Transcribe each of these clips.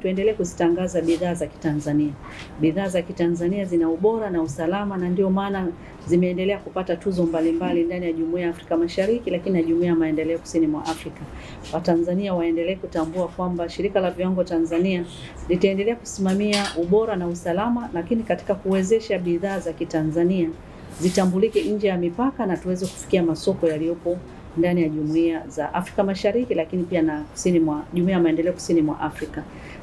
Tuendelee kuzitangaza bidhaa za Kitanzania. Bidhaa za Kitanzania zina ubora na usalama, na ndio maana zimeendelea kupata tuzo mbalimbali ndani ya Jumuiya ya Afrika Mashariki, lakini na Jumuiya ya Maendeleo Kusini mwa Afrika. Watanzania waendelee kutambua kwamba Shirika la Viwango Tanzania litaendelea kusimamia ubora na usalama, lakini katika kuwezesha bidhaa za Kitanzania zitambulike nje ya mipaka na tuweze kufikia masoko yaliyopo ndani ya Jumuiya za Afrika Mashariki, lakini pia na Jumuiya ya Maendeleo Kusini mwa Afrika.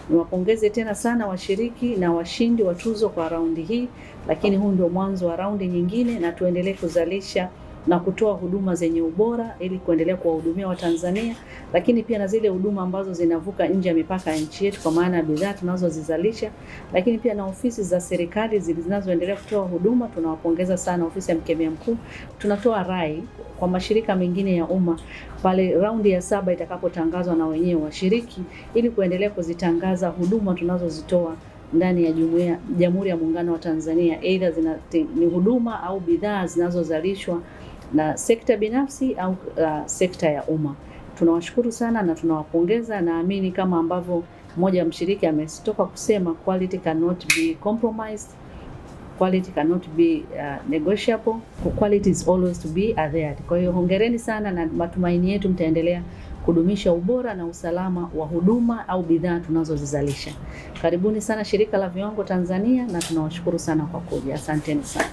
Niwapongeze tena sana washiriki na washindi wa tuzo kwa raundi hii, lakini huu ndio mwanzo wa raundi nyingine, na tuendelee kuzalisha na kutoa huduma zenye ubora ili kuendelea kuwahudumia Watanzania, lakini pia na zile huduma ambazo zinavuka nje ya mipaka ya nchi yetu, kwa maana ya bidhaa tunazozizalisha, lakini pia na ofisi za serikali zinazoendelea kutoa huduma. Tunawapongeza sana ofisi ya Mkemia Mkuu. Tunatoa rai kwa mashirika mengine ya umma pale raundi ya 7 itakapotangazwa na wenyewe washiriki, ili kuendelea kuzitangaza huduma tunazozitoa ndani ya Jamhuri ya Muungano wa Tanzania, aidha ni huduma au bidhaa zinazozalishwa na sekta binafsi au sekta ya umma. Tunawashukuru sana na tunawapongeza. Naamini kama ambavyo mmoja wa mshiriki ametoka kusema, quality cannot be compromised, quality cannot be negotiable, quality is always to be adhered. Kwa hiyo hongereni sana, na matumaini yetu mtaendelea kudumisha ubora na usalama wa huduma au bidhaa tunazozizalisha. Karibuni sana Shirika la Viwango Tanzania, na tunawashukuru sana kwa kuja. Asanteni sana.